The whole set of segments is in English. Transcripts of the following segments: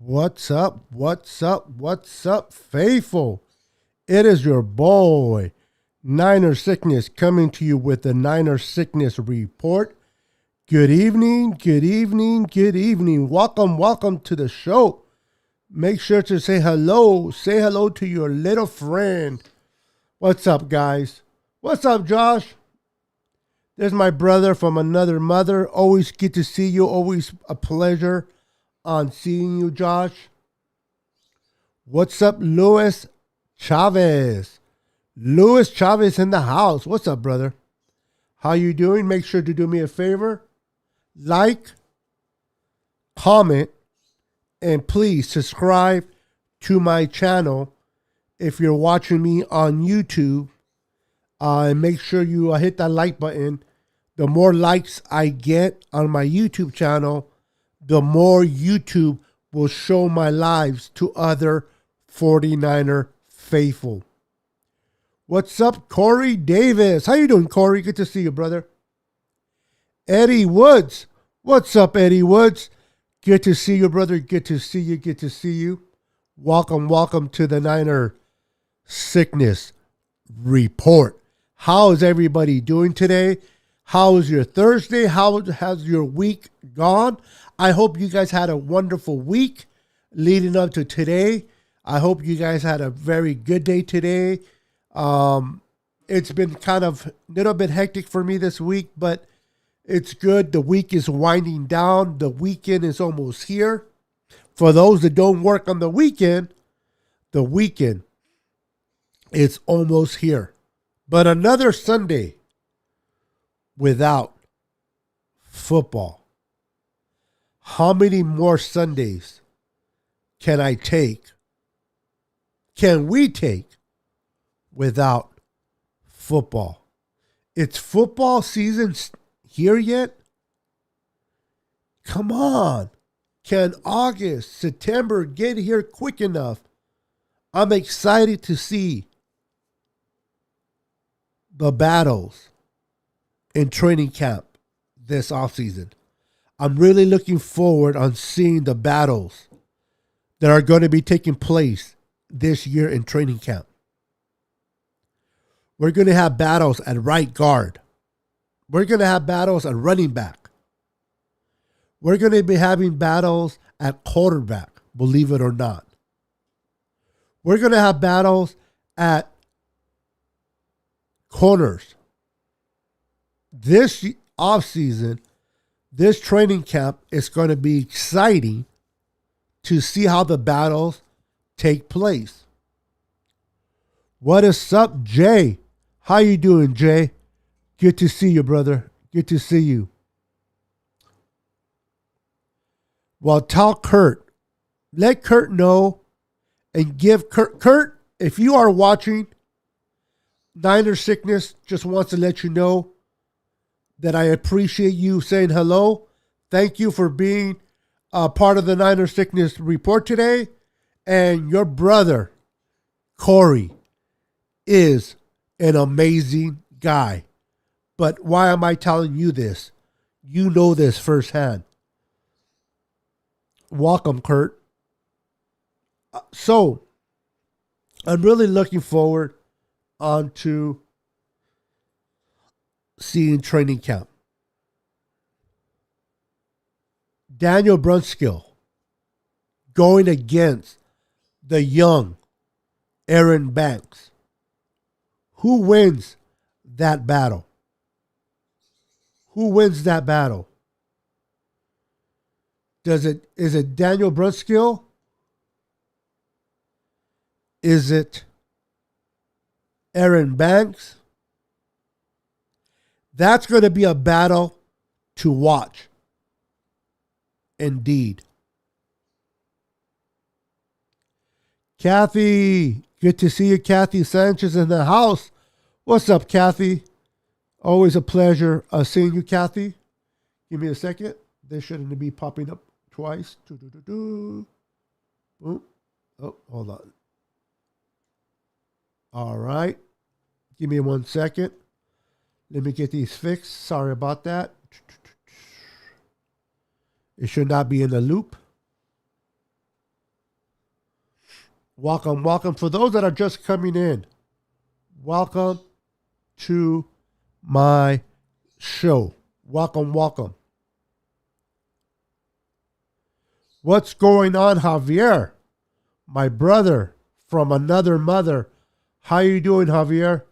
What's up? What's up? What's up, faithful? It is your boy, Niner Sickness, coming to you with the Niner Sickness Report. Good evening, good evening, good evening. Welcome to the show. Make sure to say hello. Say hello to your little friend. What's up, guys? What's up, Josh? There's my brother from another mother. Always good to see you. Always a pleasure on seeing you, Josh. What's up, Luis Chavez? Luis Chavez in the house. What's up, brother? How you doing? Make sure to do me a favor. Like, comment, and please subscribe to my channel if you're watching me on YouTube. And make sure you hit that like button. The more likes I get on my YouTube channel, the more YouTube will show my lives to other 49er faithful. What's up, Corey Davis? How you doing, Corey? Good to see you, brother. Eddie Woods. What's up, Eddie Woods? Good to see you, brother. Good to see you. Good to see you. Welcome to the Niner Sickness Report. How is everybody doing today? How is your Thursday? How has your week gone? I hope you guys had a wonderful week leading up to today. I hope you guys had a very good day today. It's been kind of a little bit hectic for me this week, but it's good. The week is winding down. The weekend is almost here. For those that don't work on the weekend is almost here. But another Sunday without football. How many more Sundays can we take without football? It's football season here yet? Come on. Can August, September get here quick enough? I'm excited to see the battles in training camp this offseason. I'm really looking forward on seeing the battles that are going to be taking place this year in training camp. We're going to have battles at right guard. We're going to have battles at running back. We're going to be having battles at quarterback, believe it or not. We're going to have battles at corners. This offseason, this training camp is going to be exciting to see how the battles take place. What is up, Jay? How you doing, Jay? Good to see you, brother. Good to see you. Well, tell Kurt. Let Kurt know and give Kurt, if you are watching, Niner Sickness just wants to let you know that I appreciate you saying hello. Thank you for being a part of the Niner Sickness Report today. And your brother, Corey, is an amazing guy. But why am I telling you this? You know this firsthand. Welcome, Kurt. So, I'm really looking forward onto seeing training camp. Daniel Brunskill going against the young Aaron Banks. Who wins that battle? Who wins that battle? Is it Daniel Brunskill? Is it Aaron Banks? That's going to be a battle to watch. Indeed. Kathy, good to see you. Kathy Sanchez in the house. What's up, Kathy? Always a pleasure seeing you, Kathy. Give me a second. They shouldn't be popping up twice. Oh, hold on. All right. Give me 1 second. Let me get these fixed. Sorry about that. It should not be in the loop. Welcome, welcome. For those that are just coming in, welcome to my show. Welcome, welcome. What's going on, Javier? My brother from another mother. How you doing, Javier?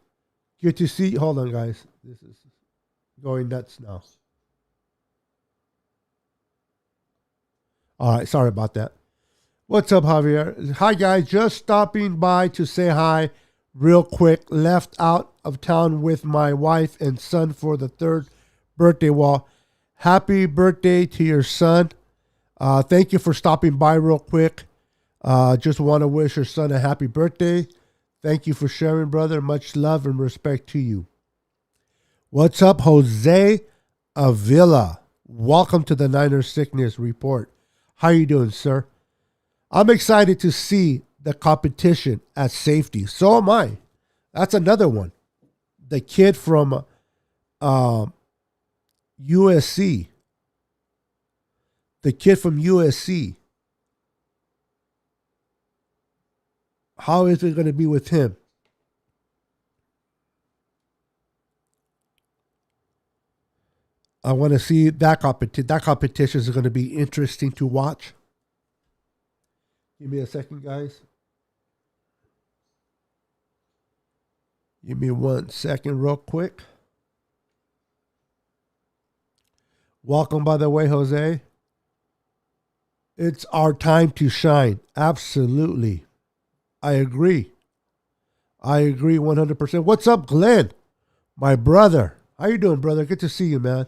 Good to see you. Hold on, guys. This is going nuts now. All right, sorry about that. What's up, Javier? Hi, guys. Just stopping by to say hi real quick. Left out of town with my wife and son for the 3rd birthday. Well, happy birthday to your son. Thank you for stopping by real quick. Just want to wish your son a happy birthday. Thank you for sharing, brother. Much love and respect to you. What's up, Jose Avila? Welcome to the Niners Sickness Report. How you doing, sir? I'm excited to see the competition at safety. So am I. That's another one. The kid from USC. The kid from USC. How is it going to be with him? I want to see that competition. That competition is going to be interesting to watch. Give me a second, guys. Give me 1 second real quick. Welcome, by the way, Jose. It's our time to shine. Absolutely. I agree. I agree 100%. What's up, Glenn? My brother. How you doing, brother? Good to see you, man.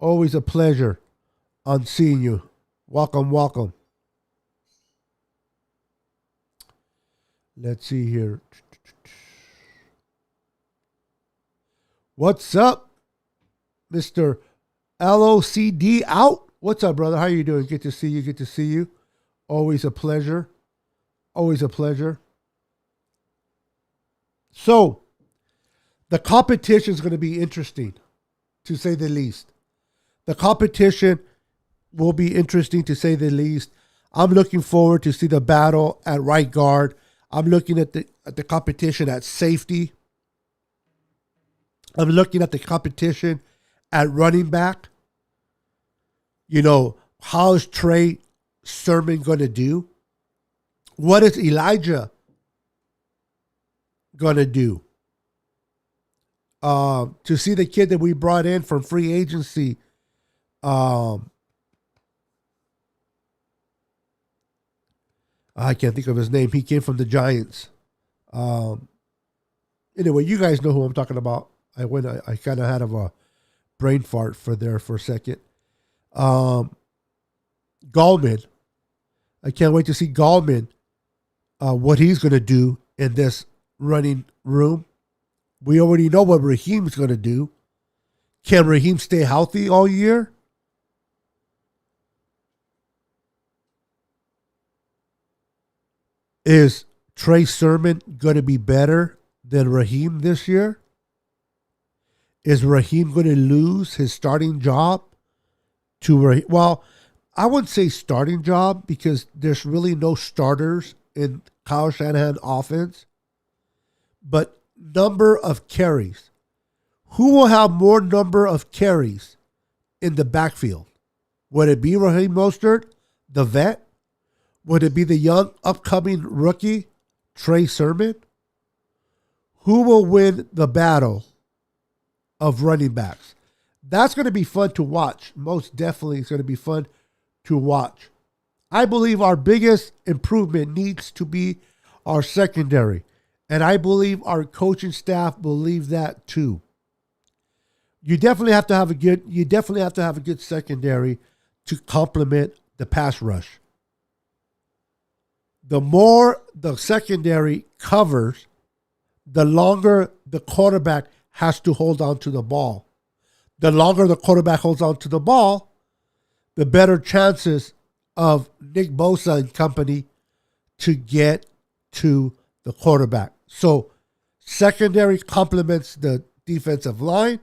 Always a pleasure on seeing you. Welcome, welcome. Let's see here. What's up, Mr. LOCD out? What's up, brother? How you doing? Good to see you. Good to see you. Always a pleasure. Always a pleasure. So, the competition is going to be interesting, to say the least. The competition will be interesting, to say the least. I'm looking forward to see the battle at right guard. I'm looking at the competition at safety. I'm looking at the competition at running back. You know, how is Trey Sermon going to do? What is Elijah going to do? To see the kid that we brought in from free agency, I can't think of his name. He came from the Giants. Anyway, you guys know who I'm talking about. I kind of had a brain fart for a second. Gallman. I can't wait to see Gallman, what he's going to do in this running room. We already know what Raheem's going to do. Can Raheem stay healthy all year? Is Trey Sermon going to be better than Raheem this year? Is Raheem going to lose his starting job to Raheem? Well, I wouldn't say starting job because there's really no starters in Kyle Shanahan offense. But number of carries. Who will have more number of carries in the backfield? Would it be Raheem Mostert, the vet? Would it be the young upcoming rookie, Trey Sermon, who will win the battle of running backs? That's going to be fun to watch. Most definitely, it's going to be fun to watch. I believe our biggest improvement needs to be our secondary. And I believe our coaching staff believe that too. You definitely have to have a good secondary to complement the pass rush. The more the secondary covers, the longer the quarterback has to hold on to the ball. The longer the quarterback holds on to the ball, the better chances of Nick Bosa and company to get to the quarterback. So secondary complements the defensive line,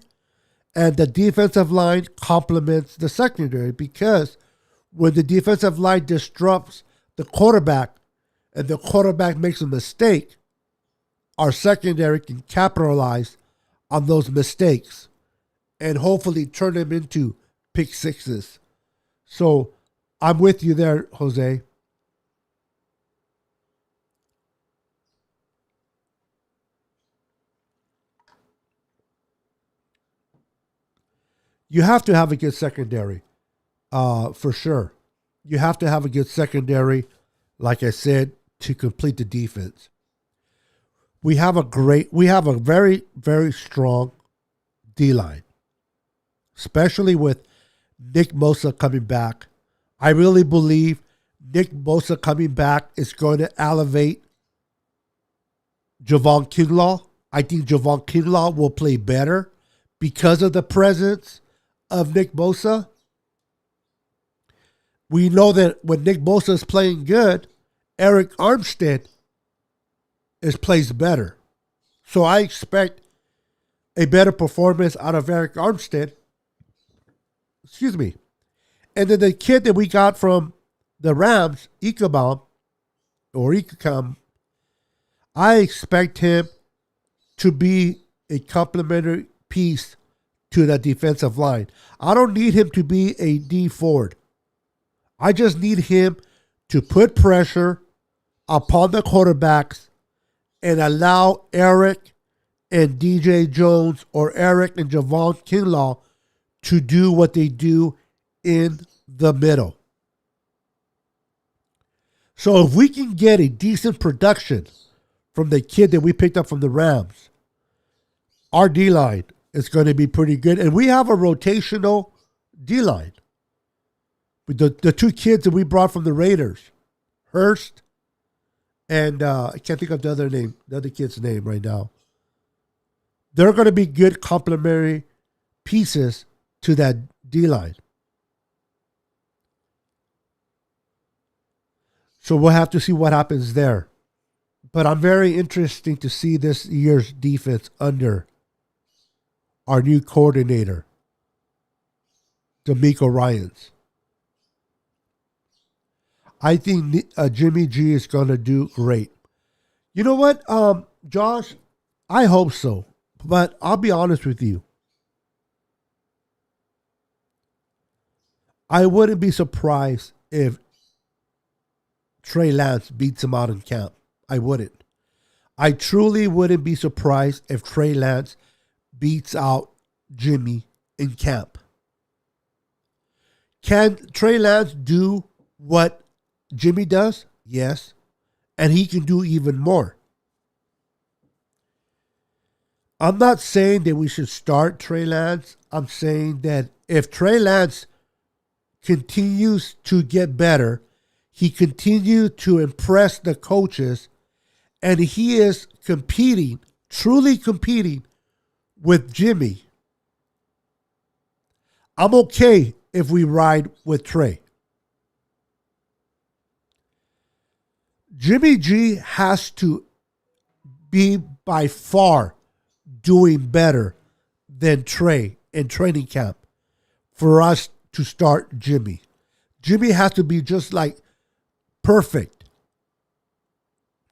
and the defensive line complements the secondary, because when the defensive line disrupts the quarterback and the quarterback makes a mistake, our secondary can capitalize on those mistakes and hopefully turn them into pick sixes. So I'm with you there, Jose. You have to have a good secondary, for sure. You have to have a good secondary, like I said, to complete the defense. We have a very, very strong D line, especially with Nick Bosa coming back. I really believe Nick Bosa coming back is going to elevate Javon Kinlaw. I think Javon Kinlaw will play better because of the presence of Nick Bosa. We know that when Nick Bosa is playing good, Eric Armstead plays better. So I expect a better performance out of Eric Armstead. Excuse me. And then the kid that we got from the Rams, Ichabod, I expect him to be a complementary piece to that defensive line. I don't need him to be a D Ford. I just need him to put pressure upon the quarterbacks and allow Eric and DJ Jones or Eric and Javon Kinlaw to do what they do in the middle. So if we can get a decent production from the kid that we picked up from the Rams, our D-line is going to be pretty good. And we have a rotational D-line. With the two kids that we brought from the Raiders, Hurst and I can't think of the other kid's name right now. They're going to be good complementary pieces to that D-line. So we'll have to see what happens there. But I'm very interested to see this year's defense under our new coordinator, DeMeco Ryans. I think Jimmy G is going to do great. You know what, Josh? I hope so. But I'll be honest with you. I wouldn't be surprised if Trey Lance beats him out in camp. I wouldn't. I truly wouldn't be surprised if Trey Lance beats out Jimmy in camp. Can Trey Lance do what Jimmy does? Yes. And he can do even more. I'm not saying that we should start Trey Lance. I'm saying that if Trey Lance continues to get better, he continues to impress the coaches, and he is competing, truly competing with Jimmy, I'm okay if we ride with Trey. Jimmy G has to be by far doing better than Trey in training camp for us to start Jimmy. Jimmy has to be just like perfect.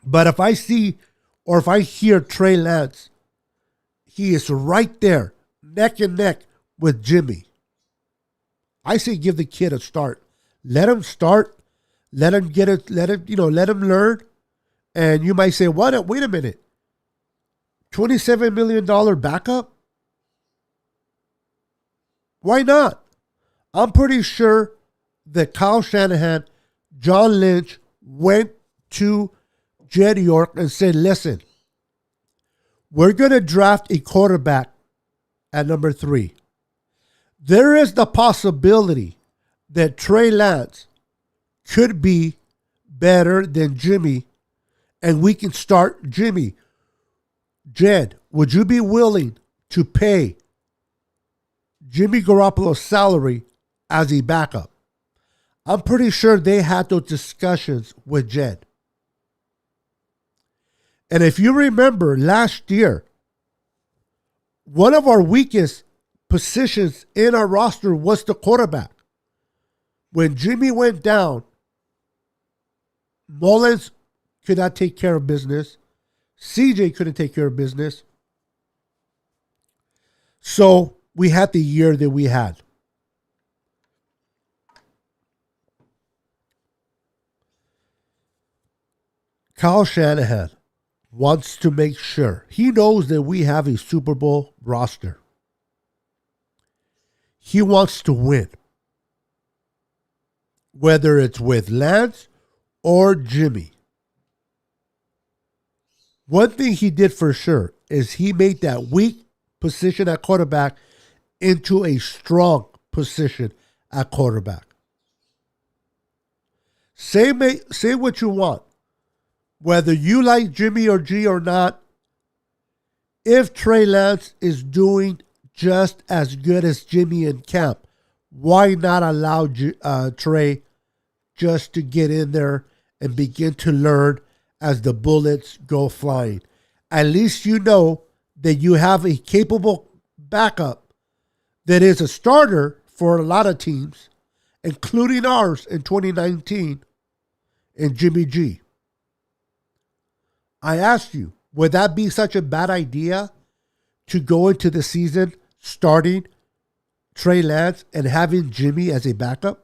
But if I see or if I hear Trey Lance, he is right there, neck and neck with Jimmy. I say give the kid a start. Let him start. Let him get it. Let him learn. And you might say, what? Wait a minute. $27 million backup? Why not? I'm pretty sure that Kyle Shanahan, John Lynch went to Jed York and said, listen, we're going to draft a quarterback at number 3. There is the possibility that Trey Lance could be better than Jimmy, and we can start Jimmy. Jed, would you be willing to pay Jimmy Garoppolo's salary as a backup? I'm pretty sure they had those discussions with Jed. And if you remember last year, one of our weakest positions in our roster was the quarterback. When Jimmy went down, Mullins could not take care of business. CJ couldn't take care of business. So we had the year that we had. Kyle Shanahan wants to make sure. He knows that we have a Super Bowl roster. He wants to win. Whether it's with Lance or Jimmy. One thing he did for sure is he made that weak position at quarterback into a strong position at quarterback. Say what you want. Whether you like Jimmy or G or not, if Trey Lance is doing just as good as Jimmy in camp, why not allow Trey just to get in there and begin to learn as the bullets go flying? At least you know that you have a capable backup that is a starter for a lot of teams, including ours in 2019, and Jimmy G. I asked you, would that be such a bad idea to go into the season starting Trey Lance and having Jimmy as a backup?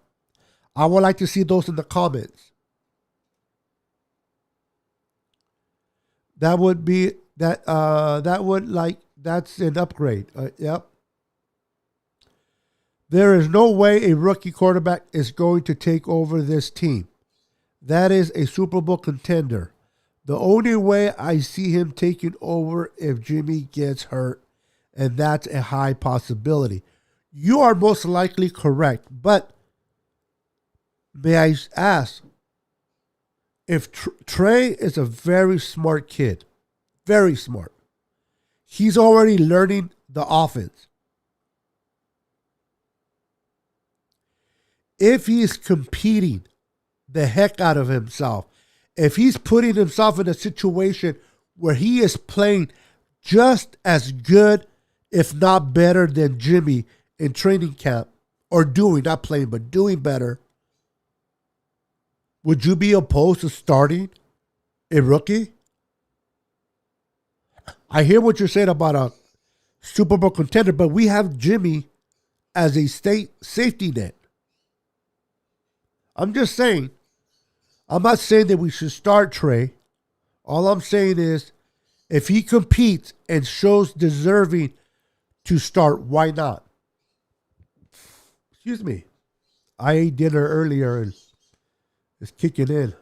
I would like to see those in the comments. That would be that's an upgrade. Yep. There is no way a rookie quarterback is going to take over this team. That is a Super Bowl contender. The only way I see him taking over if Jimmy gets hurt, and that's a high possibility. You are most likely correct, but may I ask, if Trey is a very smart kid, very smart, he's already learning the offense. If he's competing the heck out of himself, if he's putting himself in a situation where he is playing just as good, if not better than Jimmy in training camp, or not playing, but doing better, would you be opposed to starting a rookie? I hear what you're saying about a Super Bowl contender, but we have Jimmy as a safety net. I'm just saying. I'm not saying that we should start Trey. All I'm saying is, if he competes and shows deserving to start, why not? Excuse me. I ate dinner earlier and it's kicking in.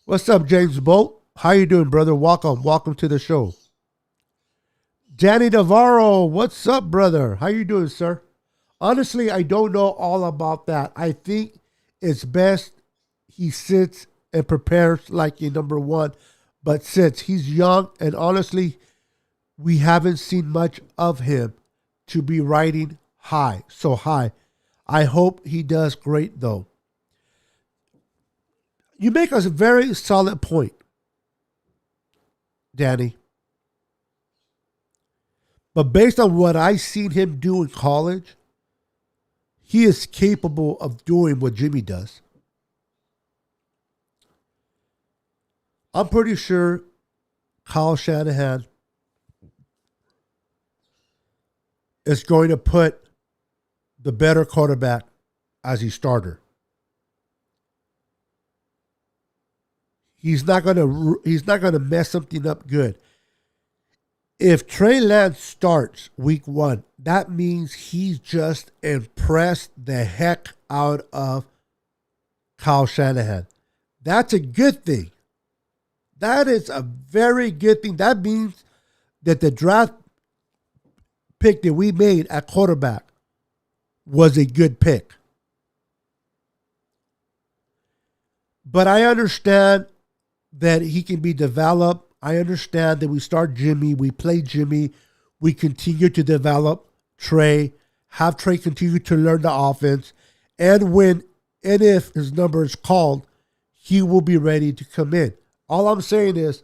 What's up, James Bolt? How you doing, brother? Welcome to the show. Danny Navarro, what's up, brother? How you doing, sir? Honestly, I don't know all about that. I think it's best he sits and prepares like a number one. But since he's young, and honestly, we haven't seen much of him to be riding so high. I hope he does great, though. You make us a very solid point, Danny. But based on what I've seen him do in college, he is capable of doing what Jimmy does. I'm pretty sure Kyle Shanahan is going to put the better quarterback as a starter. He's not gonna mess something up good. If Trey Lance starts week one, that means he's just impressed the heck out of Kyle Shanahan. That's a good thing. That is a very good thing. That means that the draft pick that we made at quarterback was a good pick. But I understand that he can be developed. I understand that we start Jimmy, we play Jimmy, we continue to develop Trey, have Trey continue to learn the offense, and when and if his number is called, he will be ready to come in. All I'm saying is,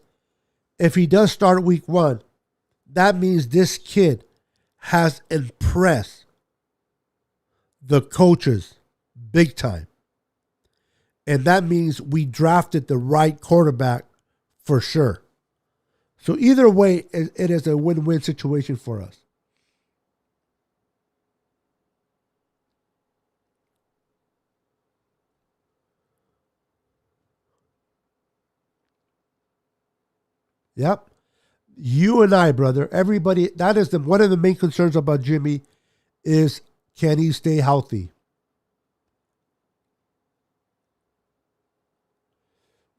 if he does start week one, that means this kid has impressed the coaches big time. And that means we drafted the right quarterback for sure. So either way, it is a win-win situation for us. Yep. You and I, brother, everybody, that is one of the main concerns about Jimmy is, can he stay healthy?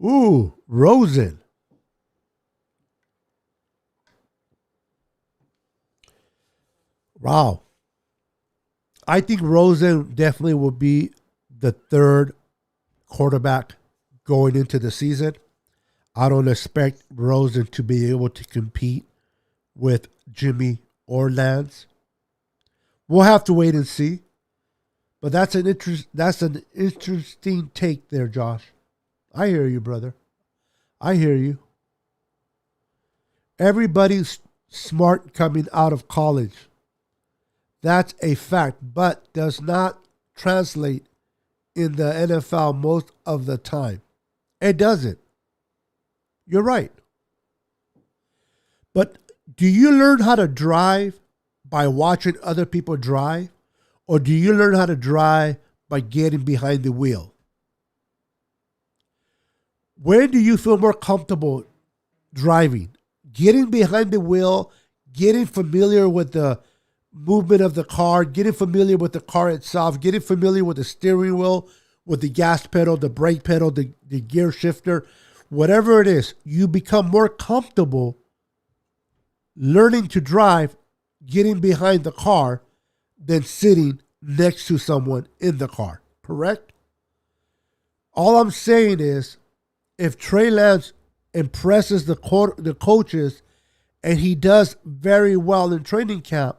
Ooh, Rosen. Wow. I think Rosen definitely will be the third quarterback going into the season. I don't expect Rosen to be able to compete with Jimmy or Lance. We'll have to wait and see. But that's an interesting take there, Josh. I hear you, brother. I hear you. Everybody's smart coming out of college. That's a fact, but does not translate in the NFL most of the time. It doesn't. You're right. But do you learn how to drive by watching other people drive? Or do you learn how to drive by getting behind the wheel? Where do you feel more comfortable driving? Getting behind the wheel, getting familiar with the movement of the car, getting familiar with the car itself, getting familiar with the steering wheel, with the gas pedal, the brake pedal, the gear shifter, whatever it is, you become more comfortable learning to drive, getting behind the car than sitting next to someone in the car, correct? All I'm saying is, if Trey Lance impresses the coaches and he does very well in training camp,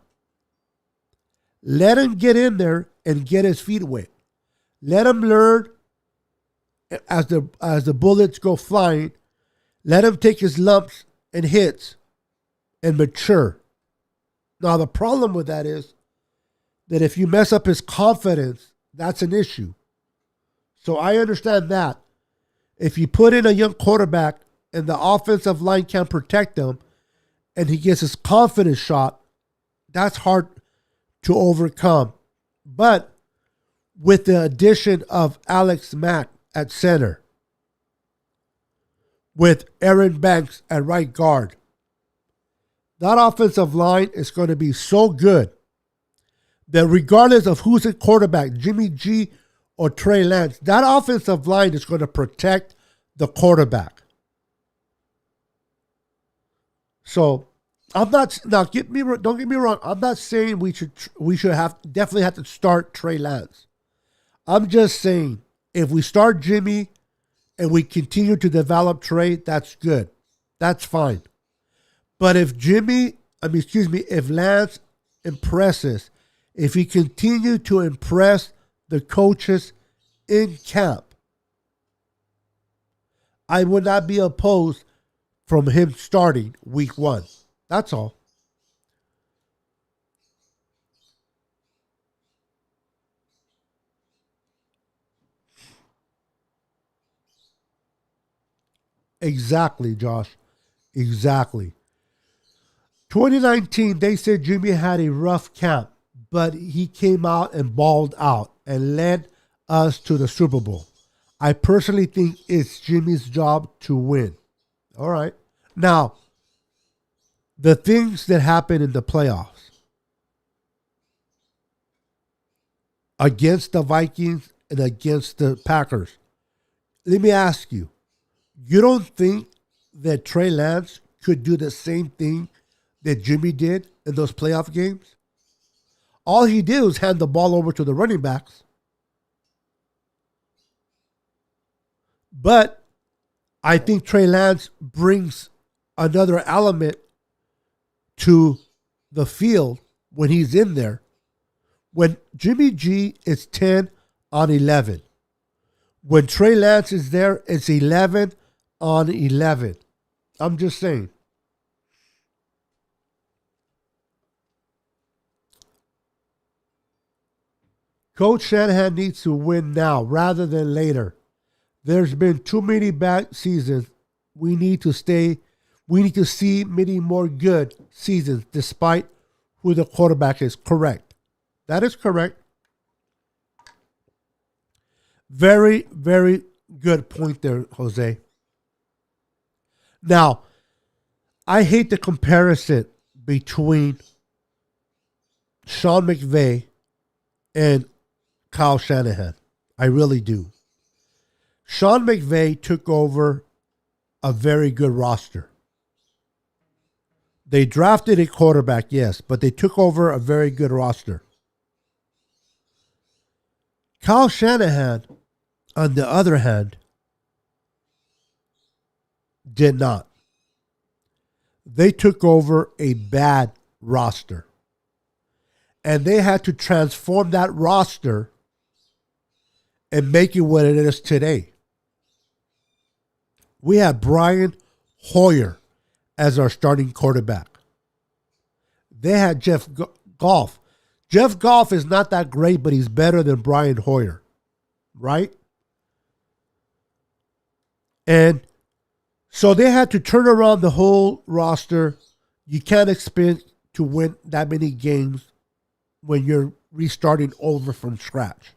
let him get in there and get his feet wet. Let him learn as the bullets go flying. Let him take his lumps and hits and mature. Now, the problem with that is that if you mess up his confidence, that's an issue. So I understand that. If you put in a young quarterback and the offensive line can't protect him and he gets his confidence shot, that's hard to overcome. But with the addition of Alex Mack at center, with Aaron Banks at right guard, that offensive line is going to be so good that regardless of who's at quarterback, Jimmy G or Trey Lance, that offensive line is going to protect the quarterback. So I'm not now. Don't get me wrong. I'm not saying we should definitely have to start Trey Lance. I'm just saying if we start Jimmy and we continue to develop Trey, that's good. That's fine. But if if Lance impresses, if he continues to impress the coaches in camp, I would not be opposed from him starting week one. That's all. Exactly, Josh. Exactly. 2019, they said Jimmy had a rough camp, but he came out and balled out and led us to the Super Bowl. I personally think it's Jimmy's job to win. All right. Now, the things that happen in the playoffs against the Vikings and against the Packers. Let me ask you, you don't think that Trey Lance could do the same thing that Jimmy did in those playoff games? All he did was hand the ball over to the running backs. But I think Trey Lance brings another element to the field when he's in there. When Jimmy G is 10 on 11. When Trey Lance is there, it's 11 on 11. I'm just saying. Coach Shanahan needs to win now rather than later. There's been too many bad seasons. We need to see many more good seasons despite who the quarterback is. Correct. That is correct. Very, very good point there, Jose. Now, I hate the comparison between Sean McVay and Kyle Shanahan. I really do. Sean McVay took over a very good roster. They drafted a quarterback, yes, but they took over a very good roster. Kyle Shanahan, on the other hand, did not. They took over a bad roster. And they had to transform that roster and make it what it is today. We had Brian Hoyer as our starting quarterback. They had Jeff Goff. Jeff Goff is not that great, but he's better than Brian Hoyer, right? And so they had to turn around the whole roster. You can't expect to win that many games when you're restarting over from scratch.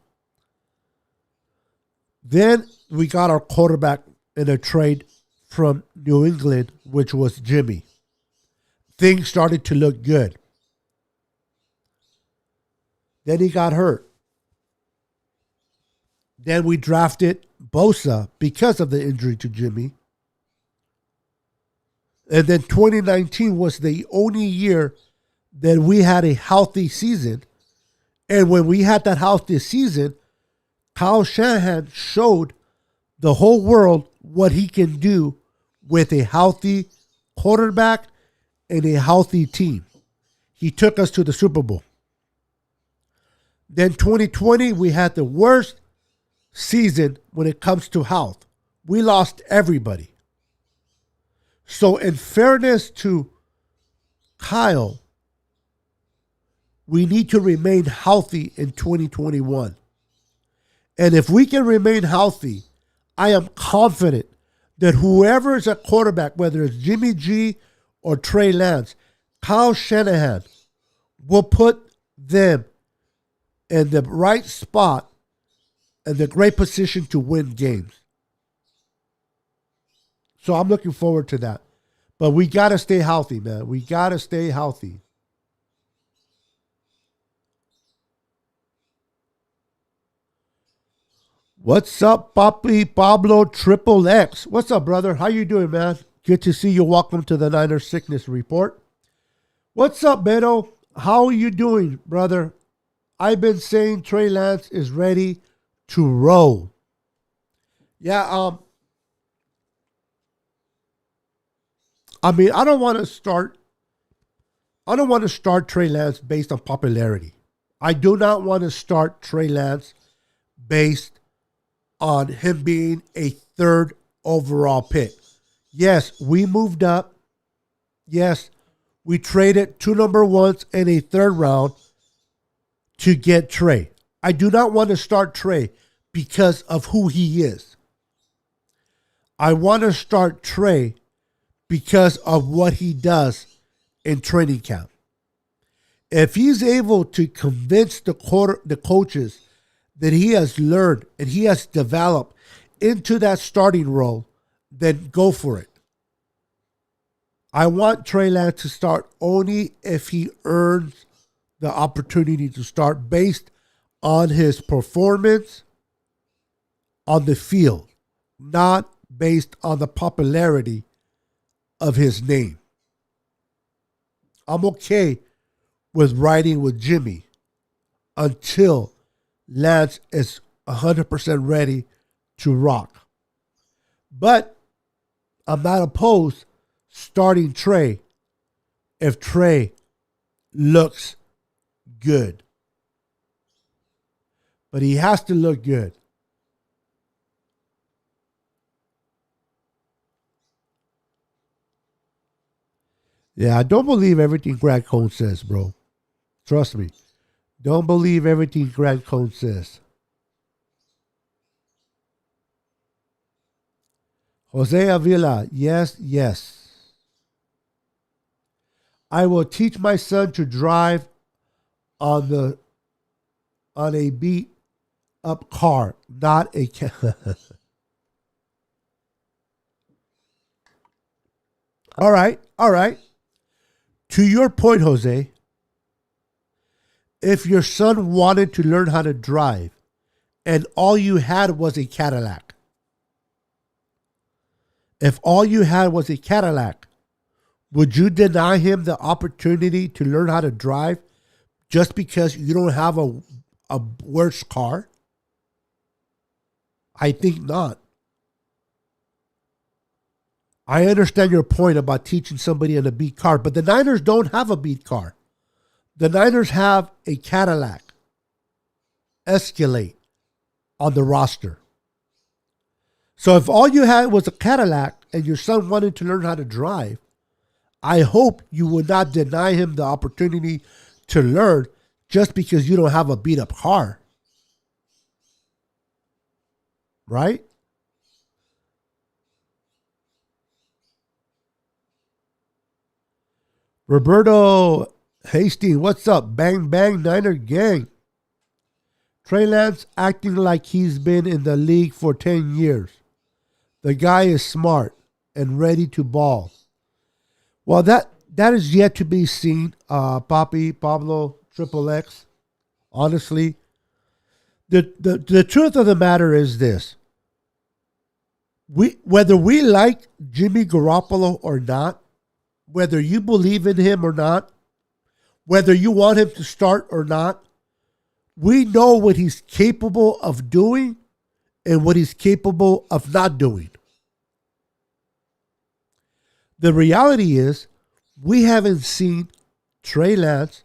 Then we got our quarterback in a trade from New England, which was Jimmy. Things started to look good. Then he got hurt. Then we drafted Bosa because of the injury to Jimmy. And then 2019 was the only year that we had a healthy season. And when we had that healthy season, Kyle Shanahan showed the whole world what he can do with a healthy quarterback and a healthy team. He took us to the Super Bowl. Then 2020, we had the worst season when it comes to health. We lost everybody. So in fairness to Kyle, we need to remain healthy in 2021. And if we can remain healthy, I am confident that whoever is at quarterback, whether it's Jimmy G or Trey Lance, Kyle Shanahan will put them in the right spot and the great position to win games. So I'm looking forward to that. But we got to stay healthy, man. We got to stay healthy. What's up, Papi Pablo Triple X? What's up, brother? How you doing, man? Good to see you. Welcome to the Niners Sickness Report. What's up, Beto? How are you doing, brother? I've been saying Trey Lance is ready to roll. Yeah, I mean, I don't want to start Trey Lance based on popularity. I do not want to start Trey Lance based on him being a third overall pick. Yes, we moved up. Yes, we traded 2 number ones and a third round to get Trey. I do not want to start Trey because of who he is. I want to start Trey because of what he does in training camp. If he's able to convince the coaches that he has learned and he has developed into that starting role, then go for it. I want Trey Lance to start only if he earns the opportunity to start based on his performance on the field, not based on the popularity of his name. I'm okay with riding with Jimmy until Lance is 100% ready to rock. But I'm not opposed starting Trey if Trey looks good. But he has to look good. Yeah, I don't believe everything Grant Cohn says, bro. Trust me. Don't believe everything Grant Cohn says. Jose Avila, yes, yes. I will teach my son to drive on a beat up car, not a All right, all right. To your point, Jose, if your son wanted to learn how to drive and all you had was a Cadillac, would you deny him the opportunity to learn how to drive just because you don't have a worse car? I think not. I understand your point about teaching somebody in a beat car, but the Niners don't have a beat car. The Niners have a Cadillac Escalade on the roster. So if all you had was a Cadillac and your son wanted to learn how to drive, I hope you would not deny him the opportunity to learn just because you don't have a beat up car. Right? Roberto Hastings, what's up? Bang, bang, Niner gang. Trey Lance acting like he's been in the league for 10 years. The guy is smart and ready to ball. Well, that is yet to be seen, Pablo, Triple X. Honestly, the truth of the matter is this. Whether we like Jimmy Garoppolo or not, whether you believe in him or not, whether you want him to start or not, we know what he's capable of doing and what he's capable of not doing. The reality is, we haven't seen Trey Lance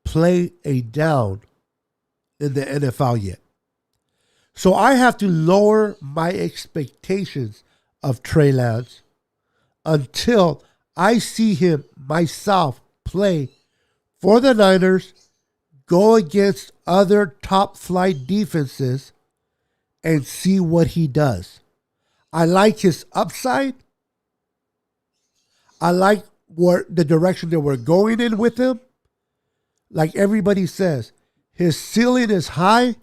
play a down in the NFL yet. So I have to lower my expectations of Trey Lance until I see him myself play for the Niners, go against other top flight defenses, and see what he does. I like his upside. I like the direction that we're going in with him. Like everybody says, his ceiling is high,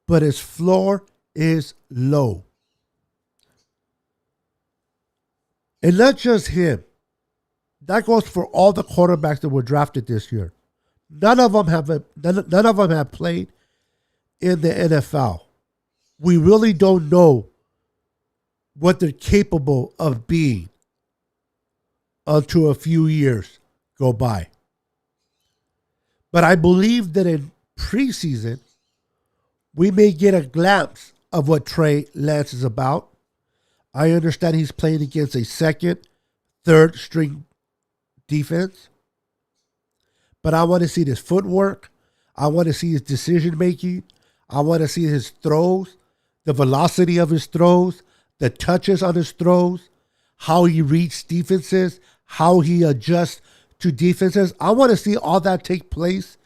but his floor is low. And not just him. That goes for all the quarterbacks that were drafted this year. None of them have played in the NFL. We really don't know what they're capable of being until a few years go by. But I believe that in preseason, we may get a glimpse of what Trey Lance is about. I understand he's playing against a second, third string defense. But I want to see his footwork. I want to see his decision making. I want to see his throws, the velocity of his throws, the touches on his throws, how he reads defenses, how he adjusts to defenses. I want to see all that take place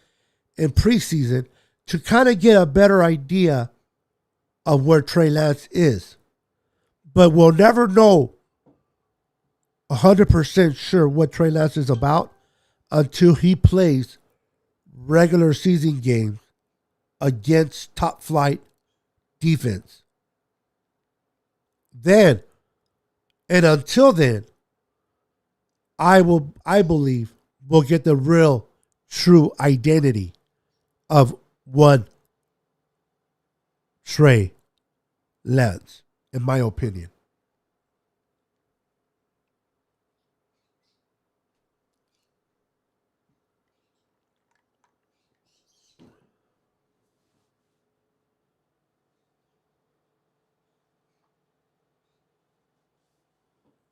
in preseason to kind of get a better idea of where Trey Lance is. But we'll never know 100% sure what Trey Lance is about until he plays regular season games against top flight defense. Then and until then, I believe we'll get the real true identity of one Trey Lance, in my opinion.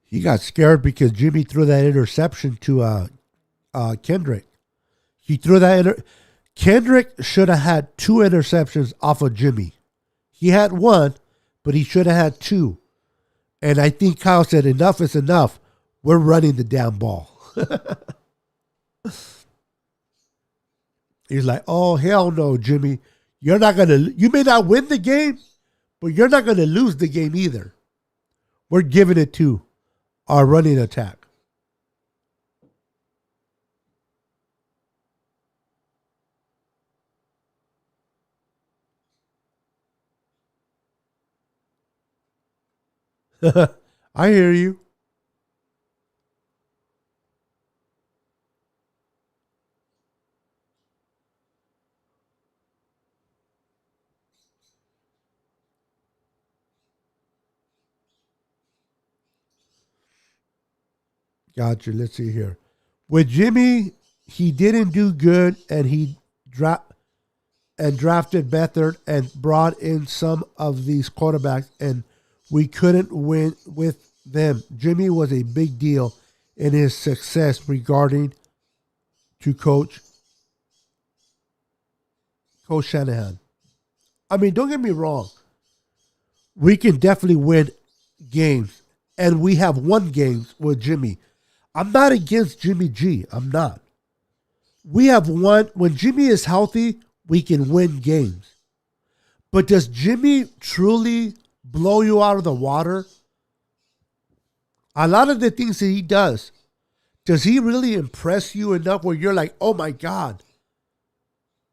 He got scared because Jimmy threw that interception to Kendrick. He threw that Kendrick should have had two interceptions off of Jimmy. He had one, but he should have had two. And I think Kyle said, enough is enough. We're running the damn ball. He's like, oh, hell no, Jimmy. You may not win the game, but you're not going to lose the game either. We're giving it to our running attack. I hear you. Gotcha. Let's see here. With Jimmy, he didn't do good, and he drafted Beathard and brought in some of these quarterbacks, and we couldn't win with them. Jimmy was a big deal in his success regarding to Coach Shanahan. I mean, don't get me wrong. We can definitely win games, and we have won games with Jimmy. I'm not against Jimmy G. I'm not. We have won. When Jimmy is healthy, we can win games. But does Jimmy truly blow you out of the water? A lot of the things that he does he really impress you enough where you're like, oh my God?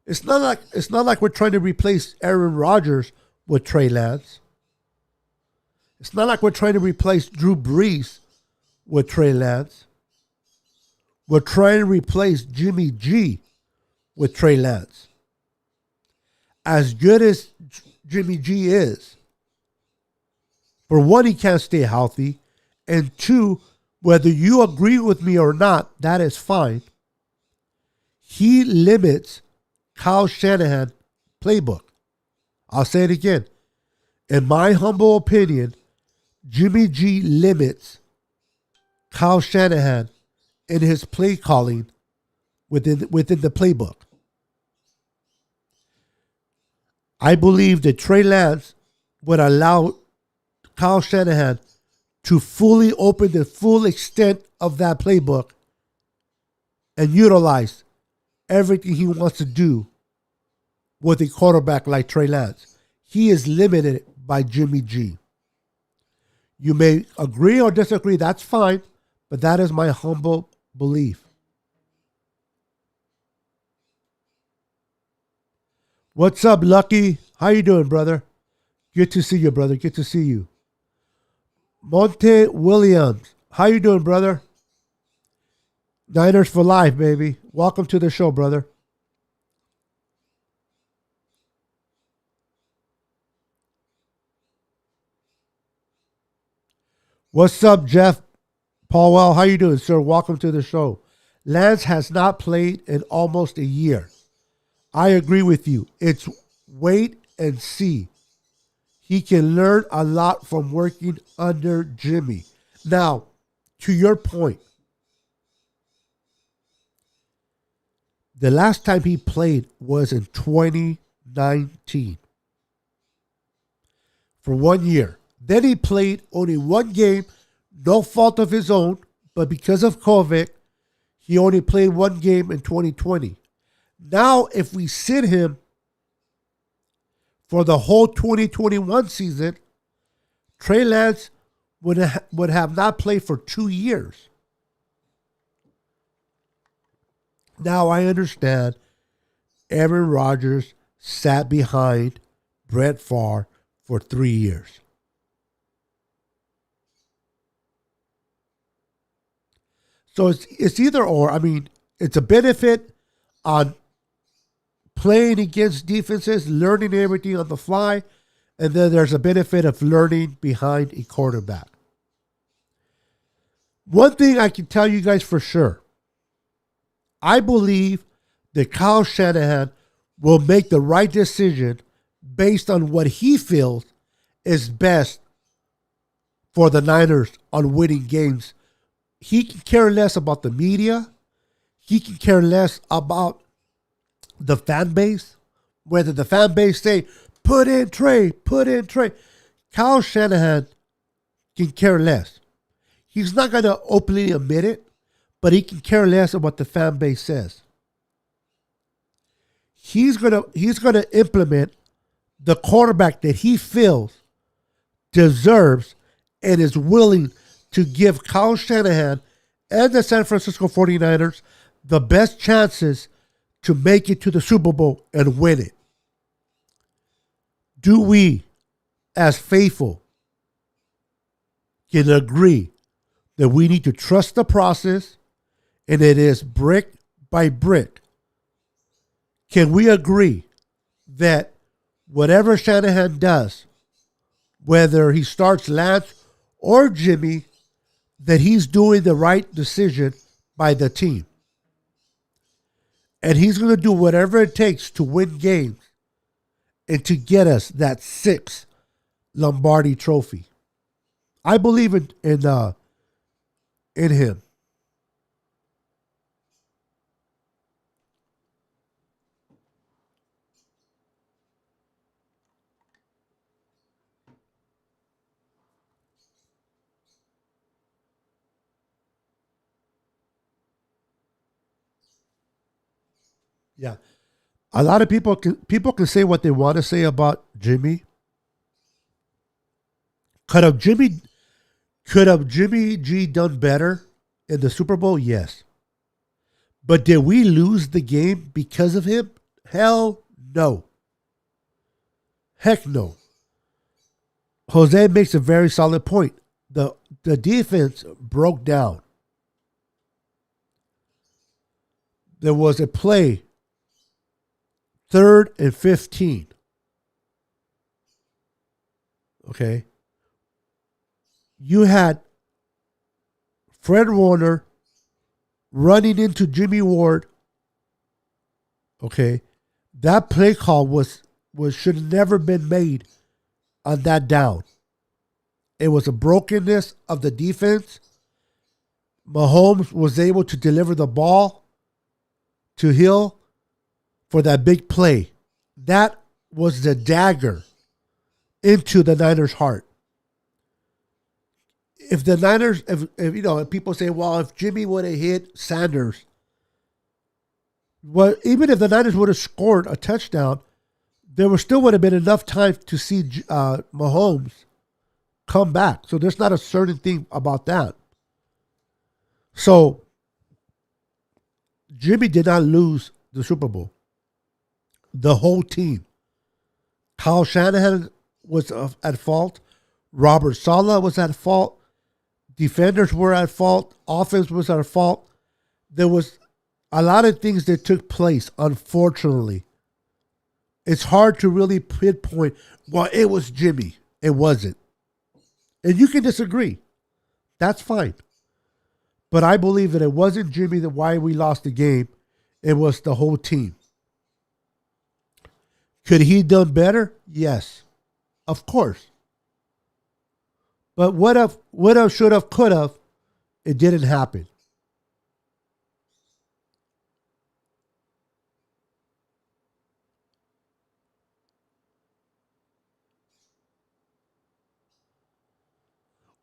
It's not like we're trying to replace Aaron Rodgers with Trey Lance. It's not like we're trying to replace Drew Brees with Trey Lance. We're trying to replace Jimmy G with Trey Lance. As good as Jimmy G is, for one, he can't stay healthy. And two, whether you agree with me or not, that is fine. He limits Kyle Shanahan playbook. I'll say it again. In my humble opinion, Jimmy G limits Kyle Shanahan in his play calling within the playbook. I believe that Trey Lance would allow Kyle Shanahan to fully open the full extent of that playbook and utilize everything he wants to do with a quarterback like Trey Lance. He is limited by Jimmy G. You may agree or disagree, that's fine, but that is my humble belief. What's up, Lucky? How you doing, brother? Good to see you, brother. Good to see you. Monte Williams. How you doing, brother? Niners for life, baby. Welcome to the show, brother. What's up, Jeff Paulwell? How you doing, sir? Welcome to the show. Lance has not played in almost a year. I agree with you. It's wait and see. He can learn a lot from working under Jimmy. Now, to your point, the last time he played was in 2019 for 1 year. Then he played only one game, no fault of his own, but because of COVID, he only played one game in 2020. Now, if we sit him for the whole 2021 season, Trey Lance would have not played for 2 years. Now, I understand Aaron Rodgers sat behind Brett Favre for 3 years. So it's either or. I mean, it's a benefit on playing against defenses, learning everything on the fly, and then there's a benefit of learning behind a quarterback. One thing I can tell you guys for sure, I believe that Kyle Shanahan will make the right decision based on what he feels is best for the Niners on winning games. He can care less about the media. He can care less about the fan base. Whether the fan base say, put in Trey, put in Trey. Kyle Shanahan can care less. He's not going to openly admit it, but he can care less of what the fan base says. He's gonna implement the quarterback that he feels deserves and is willing to give Kyle Shanahan and the San Francisco 49ers the best chances to make it to the Super Bowl and win it. Do we, as faithful, can agree that we need to trust the process and it is brick by brick? Can we agree that whatever Shanahan does, whether he starts Lance or Jimmy, that he's doing the right decision by the team? And he's going to do whatever it takes to win games and to get us that 6th Lombardi trophy. I believe in him. Yeah. A lot of people can say what they want to say about Jimmy. Could have Jimmy G done better in the Super Bowl? Yes. But did we lose the game because of him? Hell no. Heck no. Jose makes a very solid point. The defense broke down. There was a play, 3rd and 15. Okay. You had Fred Warner running into Jimmy Ward. Okay. That play call should have never been made on that down. It was a brokenness of the defense. Mahomes was able to deliver the ball to Hill for that big play. That was the dagger into the Niners' heart. If the Niners, if people say, well, if Jimmy would have hit Sanders, well, even if the Niners would have scored a touchdown, there still would have been enough time to see Mahomes come back. So there's not a certain thing about that. So Jimmy did not lose the Super Bowl. The whole team. Kyle Shanahan was at fault. Robert Saleh was at fault. Defenders were at fault. Offense was at fault. There was a lot of things that took place, unfortunately. It's hard to really pinpoint, well, it was Jimmy. It wasn't. And you can disagree. That's fine. But I believe that it wasn't Jimmy that why we lost the game. It was the whole team. Could he done better? Yes. Of course. But what if, should have, could have, it didn't happen.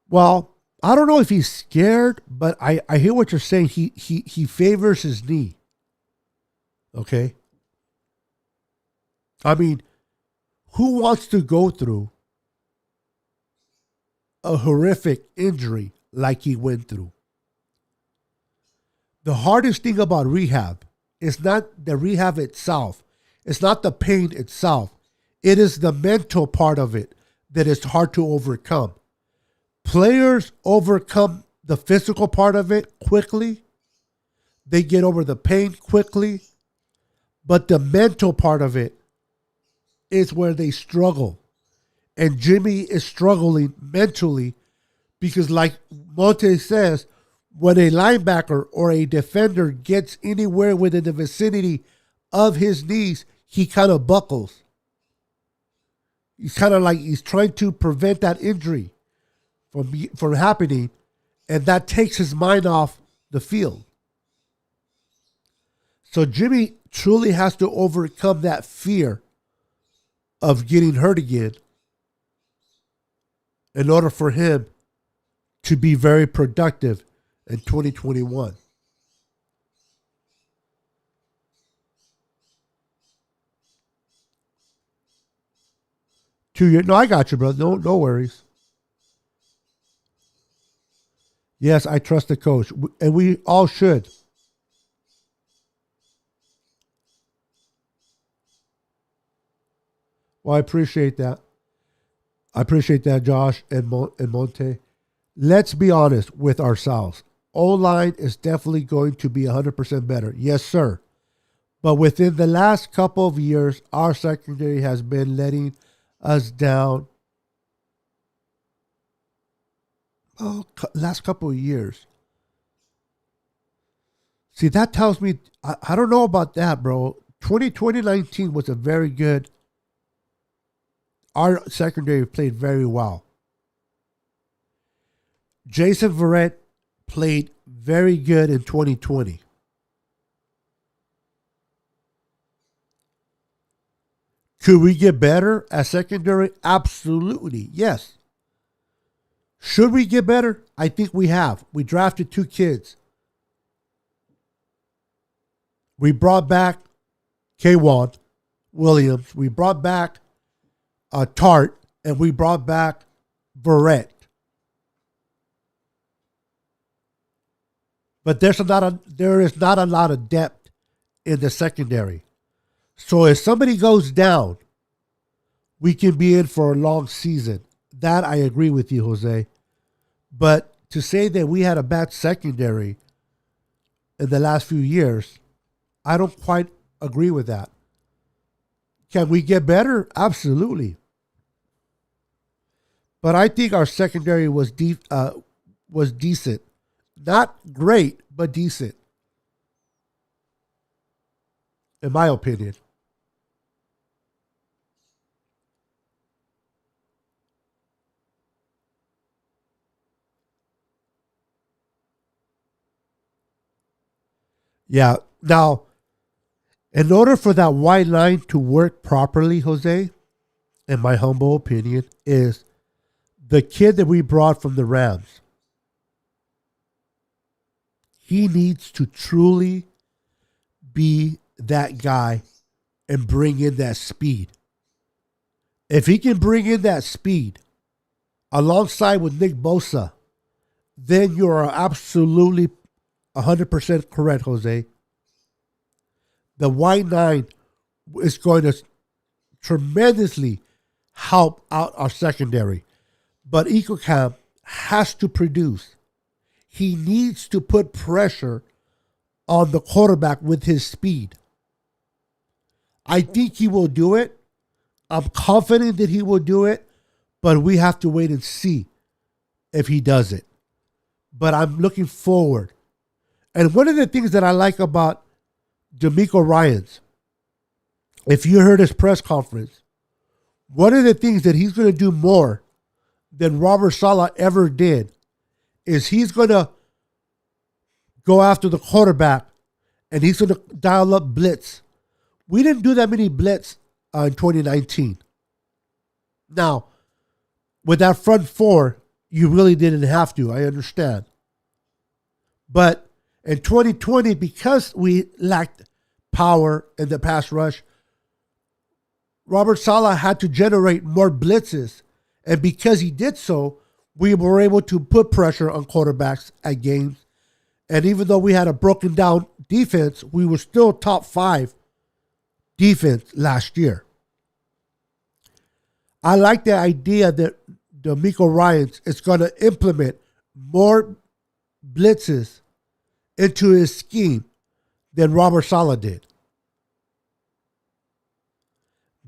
Well, I don't know if he's scared, but I hear what you're saying. He favors his knee. Okay? I mean, who wants to go through a horrific injury like he went through? The hardest thing about rehab is not the rehab itself. It's not the pain itself. It is the mental part of it that is hard to overcome. Players overcome the physical part of it quickly. They get over the pain quickly. But the mental part of it is where they struggle. And Jimmy is struggling mentally because, like Monte says, when a linebacker or a defender gets anywhere within the vicinity of his knees, he kind of buckles. He's kind of like he's trying to prevent that injury from happening, and that takes his mind off the field. So Jimmy truly has to overcome that fear of getting hurt again in order for him to be very productive in 2021. No, I got you, brother. No worries. Yes, I trust the coach, and we all should. Well, I appreciate that. I appreciate that, Josh and Monte. Let's be honest with ourselves. O-line is definitely going to be 100% better. Yes, sir. But within the last couple of years, our secondary has been letting us down. Oh, last couple of years. See, that tells me, I don't know about that, bro. 2019 was a very good. Our secondary played very well. Jason Verrett played very good in 2020. Could we get better at secondary? Absolutely, yes. Should we get better? I think we have. We drafted 2 kids. We brought back K'Waun Williams. We brought back Tart, and we brought back Verrett. But there is not a lot of depth in the secondary. So if somebody goes down, we can be in for a long season. That I agree with you, Jose. But to say that we had a bad secondary in the last few years, I don't quite agree with that. Can we get better? Absolutely. But I think our secondary was decent. Not great, but decent. In my opinion. Yeah. Now, in order for that wide line to work properly, Jose, in my humble opinion, is the kid that we brought from the Rams. He needs to truly be that guy and bring in that speed. If he can bring in that speed alongside with Nick Bosa, then you are absolutely 100% correct, Jose. The wide nine is going to tremendously help out our secondary. But Ecocam has to produce. He needs to put pressure on the quarterback with his speed. I think he will do it. I'm confident that he will do it, but we have to wait and see if he does it. But I'm looking forward. And one of the things that I like about DeMeco Ryans, if you heard his press conference, one of the things that he's going to do more than Robert Saleh ever did is he's going to go after the quarterback and he's going to dial up blitz. We didn't do that many blitz in 2019. Now, with that front four, you really didn't have to. I understand. But in 2020, because we lacked power in the pass rush, Robert Saleh had to generate more blitzes. And because he did so, we were able to put pressure on quarterbacks at games. And even though we had a broken down defense, we were still top 5 defense last year. I like the idea that DeMeco Ryans is going to implement more blitzes into his scheme than Robert Saleh did.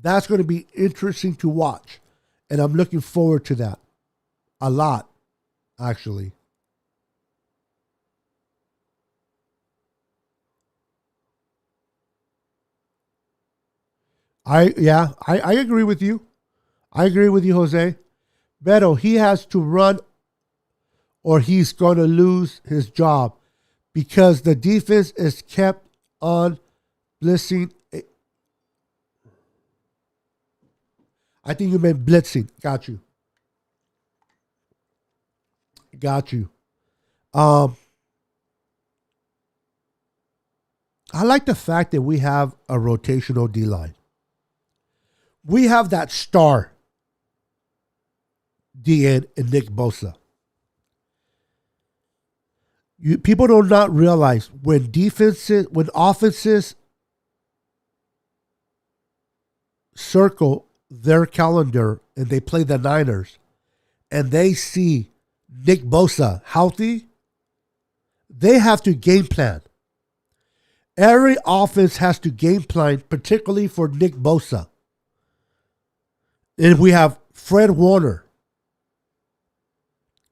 That's going to be interesting to watch. And I'm looking forward to that a lot, actually. I agree with you. I agree with you, Jose. Beto, he has to run or he's going to lose his job because the defense is kept on blitzing. I think you meant blitzing. Got you. Got you. Um, I like the fact that we have a rotational D line. We have that star DN in Nick Bosa. People do not realize when offenses circle their calendar and they play the Niners and they see Nick Bosa healthy, they have to game plan. Every offense has to game plan, particularly for Nick Bosa. And we have Fred Warner.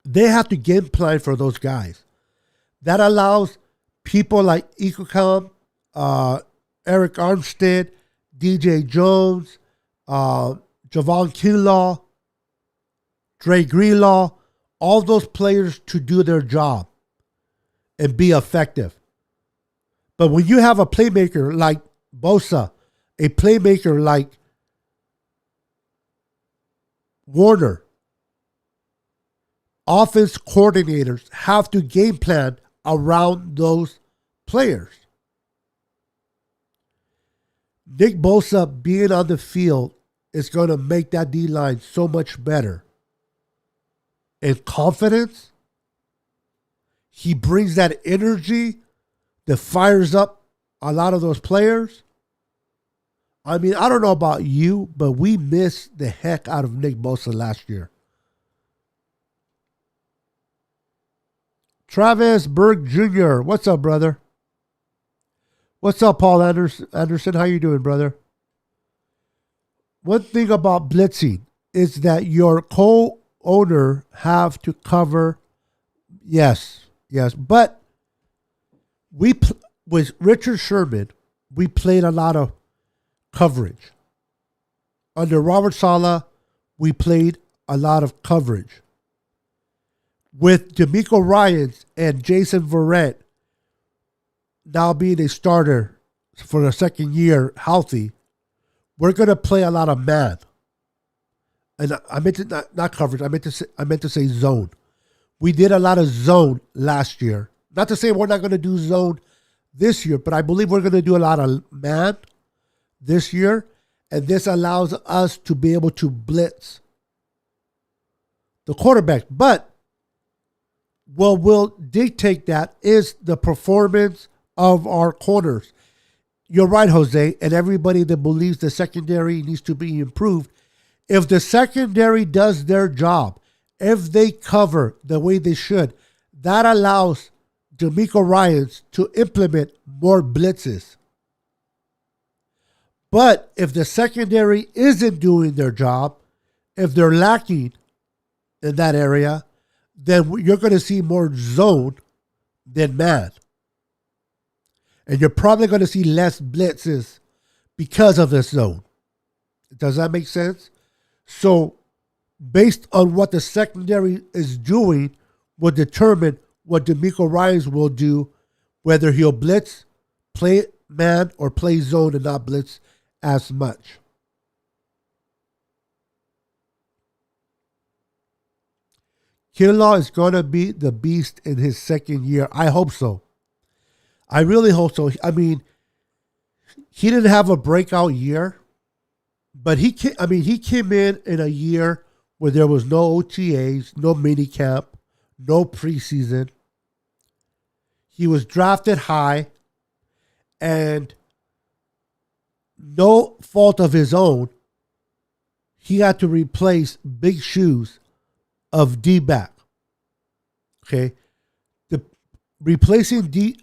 They have to game plan for those guys. That allows people like Ecocom, Eric Armstead, DJ Jones, Javon Kinlaw, Dre Greenlaw, all those players to do their job and be effective. But when you have a playmaker like Bosa, a playmaker like Warner, offense coordinators have to game plan around those players. Nick Bosa being on the field is going to make that D-line so much better. And confidence, he brings that energy that fires up a lot of those players. I mean, I don't know about you, but we missed the heck out of Nick Bosa last year. Travis Berg Jr., what's up, brother? What's up, Paul Anderson? How you doing, brother? One thing about blitzing is that your co-owner have to cover. Yes, but with Richard Sherman, we played a lot of coverage. Under Robert Saleh, we played a lot of coverage. With DeMeco Ryans and Jason Verrett now being a starter for the second year healthy, we're going to play a lot of man. And I meant to not coverage. I meant to say zone. We did a lot of zone last year. Not to say we're not going to do zone this year, but I believe we're going to do a lot of man this year, and this allows us to be able to blitz the quarterback. But what will dictate that is the performance of our corners. You're right, Jose, and everybody that believes the secondary needs to be improved. If the secondary does their job, if they cover the way they should, that allows DeMeco Ryans to implement more blitzes. But if the secondary isn't doing their job, if they're lacking in that area, then you're going to see more zone than man. And you're probably going to see less blitzes because of this zone. Does that make sense? So, based on what the secondary is doing, will determine what DeMeco Ryans will do, whether he'll blitz, play man, or play zone and not blitz as much. Kinlaw is going to be the beast in his second year. I hope so. I really hope so. I mean, he didn't have a breakout year, but he came in a year where there was no OTAs, no minicamp, no preseason. He was drafted high, and no fault of his own, he had to replace big shoes of D-back. Okay? replacing D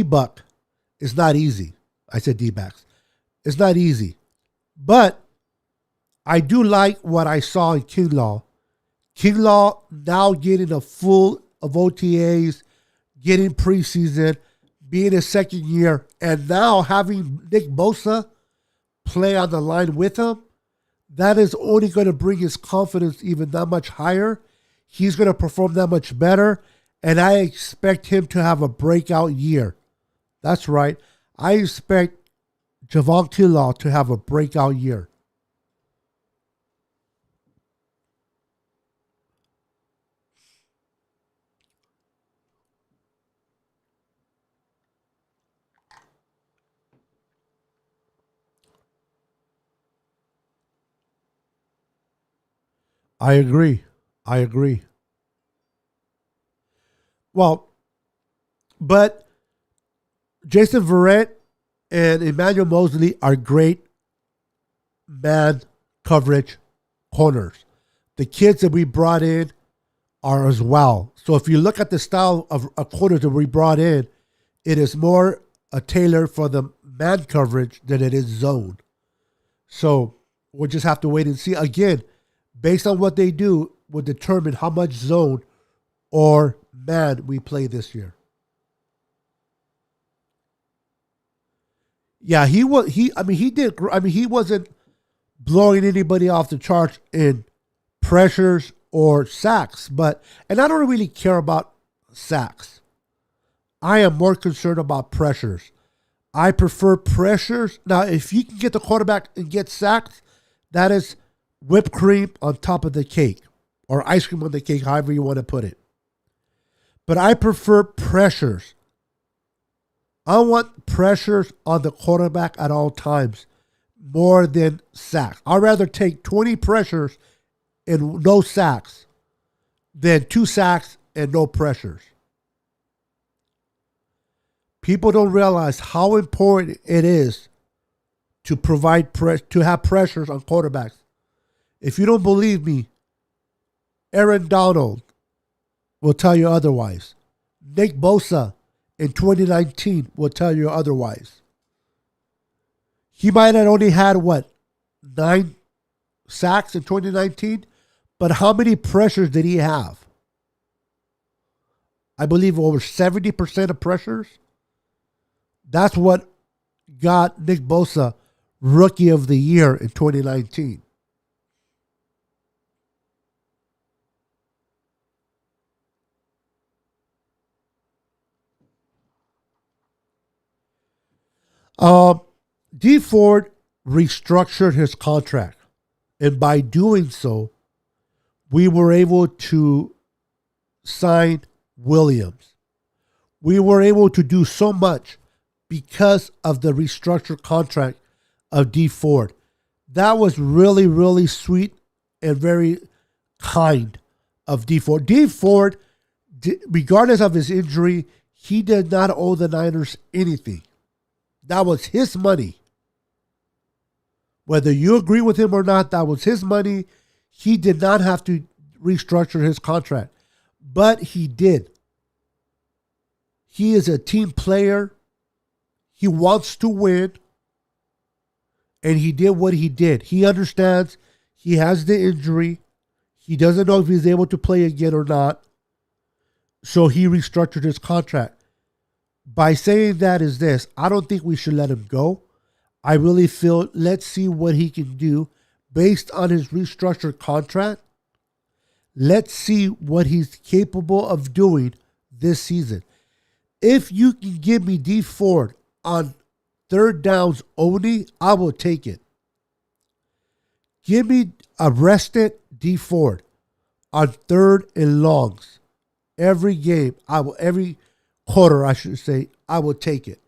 Buck is not easy. I said D backs. It's not easy, but I do like what I saw in Kinlaw. Kinlaw now getting a full of OTAs, getting preseason, being his second year, and now having Nick Bosa play on the line with him. That is only going to bring his confidence even that much higher. He's going to perform that much better, and I expect him to have a breakout year. That's right. I expect Javon Kinlaw to have a breakout year. I agree. I agree. Well, but Jason Verrett and Emmanuel Mosley are great man coverage corners. The kids that we brought in are as well. So if you look at the style of a corner that we brought in, it is more a tailor for the man coverage than it is zone. So we'll just have to wait and see. Again, based on what they do, will determine how much zone or man we play this year. Yeah, he was. He. I mean, he did. I mean, he wasn't blowing anybody off the charts in pressures or sacks. But and I don't really care about sacks. I am more concerned about pressures. I prefer pressures. Now, if you can get the quarterback and get sacks, that is whipped cream on top of the cake or ice cream on the cake, however you want to put it. But I prefer pressures. I want pressures on the quarterback at all times more than sacks. I'd rather take 20 pressures and no sacks than 2 sacks and no pressures. People don't realize how important it is to provide to have pressures on quarterbacks. If you don't believe me, Aaron Donald will tell you otherwise. Nick Bosa in 2019 will tell you otherwise. He might have only had, 9 sacks in 2019? But how many pressures did he have? I believe over 70% of pressures. That's what got Nick Bosa Rookie of the Year in 2019. Um, D Ford restructured his contract. And by doing so, we were able to sign Williams. We were able to do so much because of the restructured contract of D Ford. That was really, really sweet and very kind of D Ford. D Ford, regardless of his injury, he did not owe the Niners anything. That was his money. Whether you agree with him or not, that was his money. He did not have to restructure his contract, but he did. He is a team player. He wants to win, and he did what he did. He understands he has the injury. He doesn't know if he's able to play again or not, so he restructured his contract. By saying that is this, I don't think we should let him go. I really feel let's see what he can do based on his restructured contract. Let's see what he's capable of doing this season. If you can give me D Ford on third downs only, I will take it. Give me a rested D Ford on third and longs. Every game, every quarter, I should say, I will take it.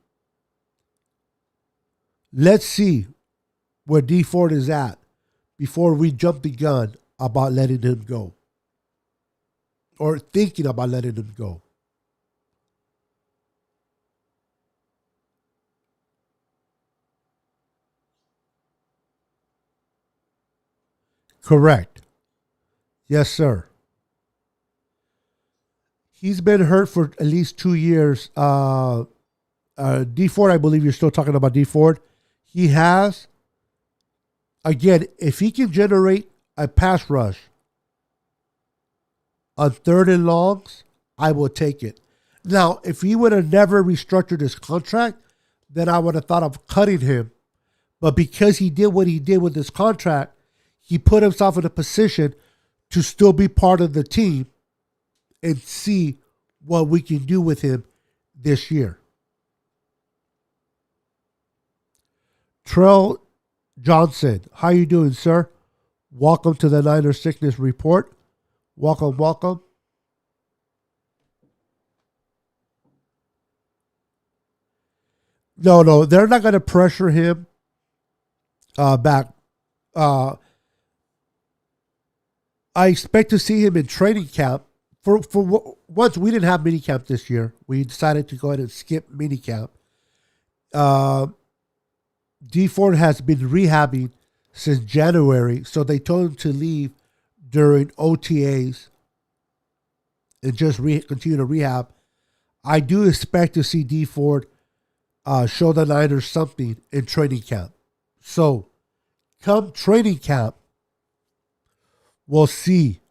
Let's see where D Ford is at before we jump the gun about letting him go. Or thinking about letting him go. Correct. Yes, sir. He's been hurt for at least 2 years. D Ford, I believe you're still talking about D Ford. He has, again, if he can generate a pass rush on third and longs, I will take it. Now, if he would have never restructured his contract, then I would have thought of cutting him. But because he did what he did with his contract, he put himself in a position to still be part of the team and see what we can do with him this year. Trell Johnson, how you doing, sir? Welcome to the Niner Sickness Report. Welcome, welcome. No, they're not going to pressure him back. I expect to see him in training camp. For once, we didn't have mini camp this year. We decided to go ahead and skip mini camp. D Ford has been rehabbing since January, so they told him to leave during OTAs and just continue to rehab. I do expect to see D Ford show the Niners something in training camp. So, come training camp, we'll see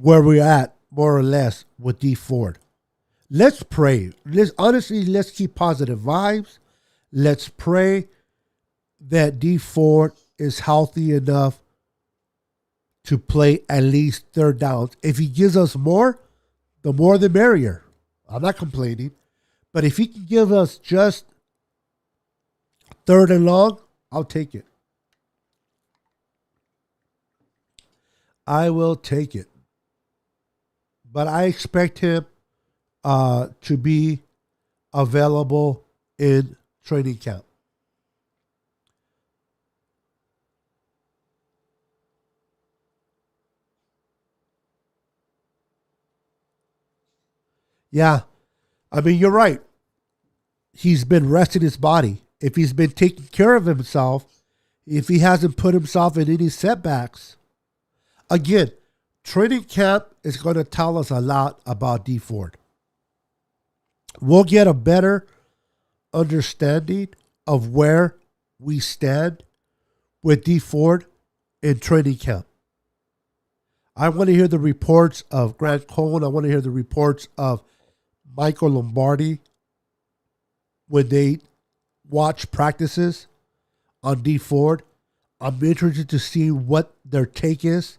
where we're at, more or less, with D Ford. Let's pray. Let's keep positive vibes. Let's pray that D Ford is healthy enough to play at least third downs. If he gives us more, the more the merrier. I'm not complaining. But if he can give us just third and long, I'll take it. I will take it. But I expect him to be available in training camp. Yeah. I mean, you're right. He's been resting his body. If he's been taking care of himself, if he hasn't put himself in any setbacks, again, training camp is going to tell us a lot about D Ford. We'll get a better understanding of where we stand with D Ford in training camp. I want to hear the reports of Grant Cohn. I want to hear the reports of Michael Lombardi when they watch practices on D Ford. I'm interested to see what their take is.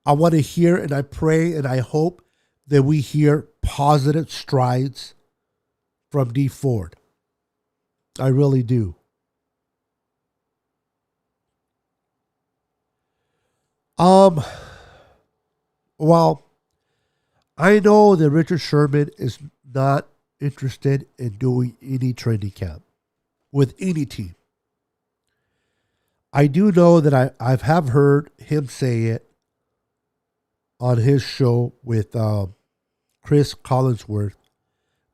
I want to hear, and I pray and I hope that we hear positive strides from D Ford. I really do. Well, I know that Richard Sherman is not interested in doing any training camp with any team. I do know that I have heard him say it on his show with Chris Collinsworth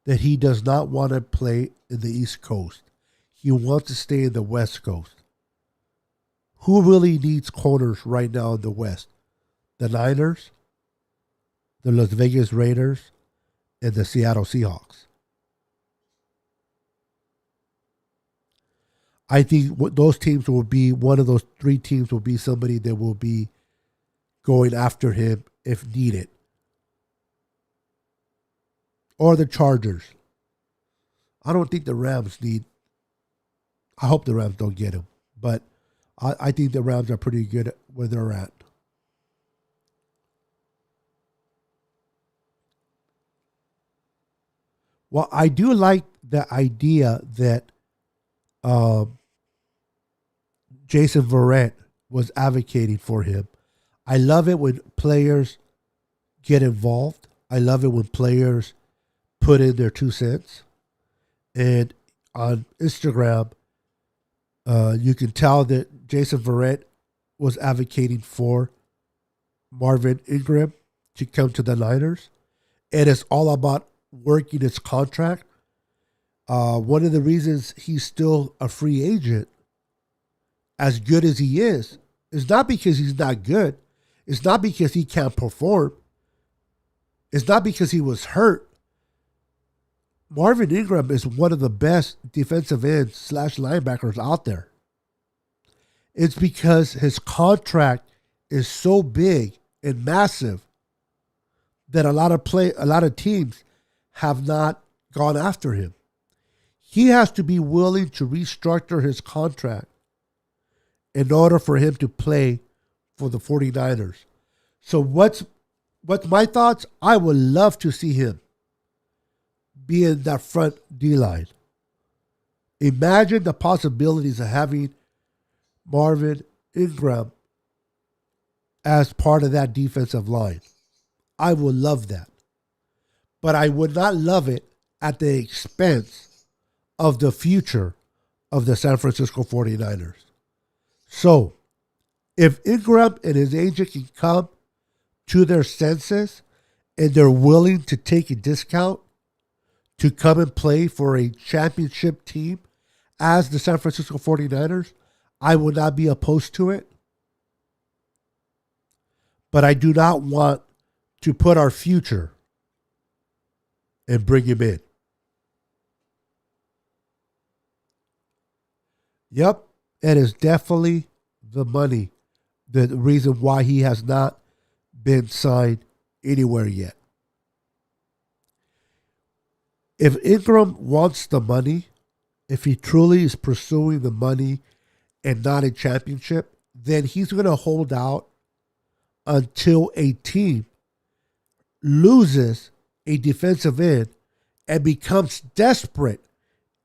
that he does not want to play in the East Coast. He wants to stay in the West Coast. Who really needs corners right now in the West? The Niners, the Las Vegas Raiders, and the Seattle Seahawks. I think those teams will be, one of those three teams will be somebody that will be going after him if needed. Or the Chargers. I don't think the Rams need, I hope the Rams don't get him, but I think the Rams are pretty good at where they're at. Well, I do like the idea that Jason Verrett was advocating for him. I love it when players get involved. I love it when players put in their 2 cents. And on Instagram, you can tell that Jason Verrett was advocating for Marvin Ingram to come to the Niners. And it's all about working his contract. One of the reasons he's still a free agent, as good as he is not because he's not good. It's not because he can't perform. It's not because he was hurt. Marvin Ingram is one of the best defensive ends slash linebackers out there. It's because his contract is so big and massive that a lot of teams have not gone after him. He has to be willing to restructure his contract in order for him to play for the 49ers. So what's my thoughts? I would love to see him be in that front D-line. Imagine the possibilities of having Marvin Ingram as part of that defensive line. I would love that. But I would not love it at the expense of the future of the San Francisco 49ers. So, if Ingram and his agent can come to their senses and they're willing to take a discount to come and play for a championship team as the San Francisco 49ers, I would not be opposed to it. But I do not want to put our future and bring him in. Yep, it is definitely the money, the reason why he has not been signed anywhere yet. If Ingram wants the money, if he truly is pursuing the money and not a championship, then he's going to hold out until a team loses a defensive end and becomes desperate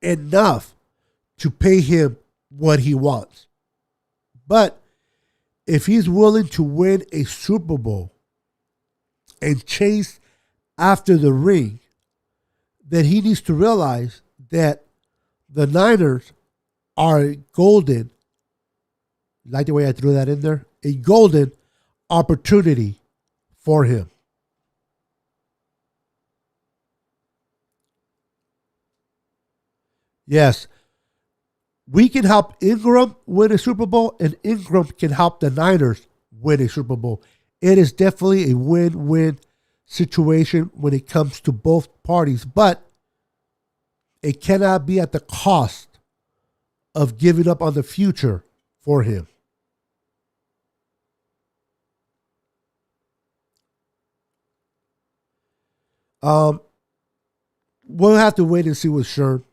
enough to pay him what he wants. But if he's willing to win a Super Bowl and chase after the ring, then he needs to realize that the Niners are a golden, like the way I threw that in there, a golden opportunity for him. Yes, we can help Ingram win a Super Bowl, and Ingram can help the Niners win a Super Bowl. It is definitely a win-win situation when it comes to both parties, but it cannot be at the cost of giving up on the future for him. We'll have to wait and see with Sherm.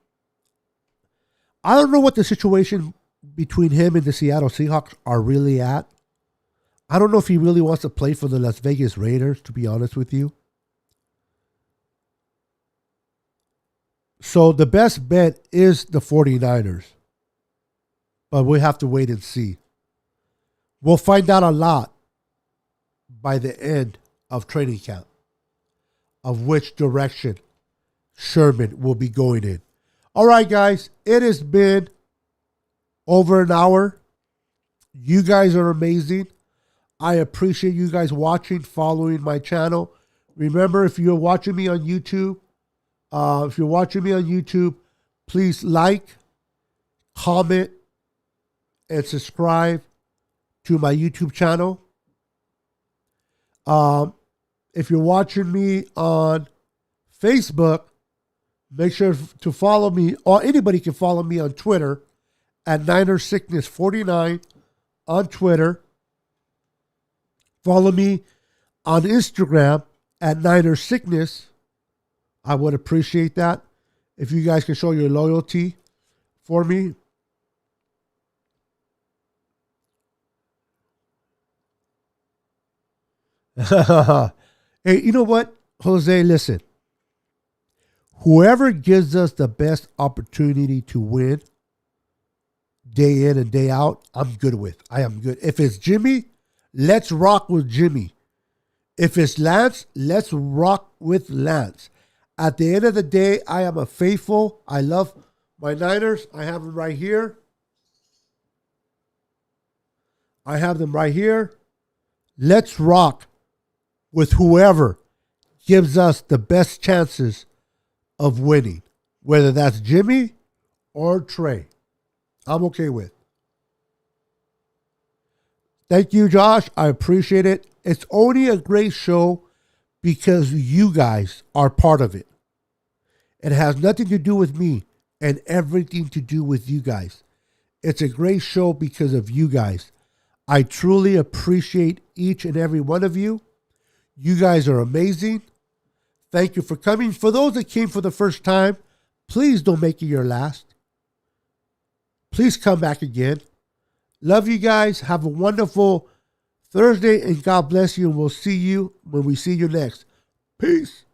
I don't know what the situation between him and the Seattle Seahawks are really at. I don't know if he really wants to play for the Las Vegas Raiders, to be honest with you. So the best bet is the 49ers. But we'll have to wait and see. We'll find out a lot by the end of training camp of which direction Sherman will be going in. All right, guys, it has been over an hour. You guys are amazing. I appreciate you guys watching, following my channel. Remember, if you're watching me on YouTube, please like, comment, and subscribe to my YouTube channel. If you're watching me on Facebook, make sure to follow me, or anybody can follow me on Twitter at NinerSickness49 on Twitter. Follow me on Instagram at NinerSickness. I would appreciate that if you guys can show your loyalty for me. Hey, you know what, Jose? Listen. Whoever gives us the best opportunity to win day in and day out, I'm good with. I am good. If it's Jimmy, let's rock with Jimmy. If it's Lance, let's rock with Lance. At the end of the day, I am a faithful. I love my Niners. I have them right here. Let's rock with whoever gives us the best chances of winning, whether that's Jimmy or Trey. I'm okay with. Thank you, Josh. I appreciate it. It's only a great show because you guys are part of it. It has nothing to do with me and everything to do with you guys. It's a great show because of you guys. I truly appreciate each and every one of you. You guys are amazing. Thank you for coming. For those that came for the first time, please don't make it your last. Please come back again. Love you guys. Have a wonderful Thursday, and God bless you. And we'll see you when we see you next. Peace.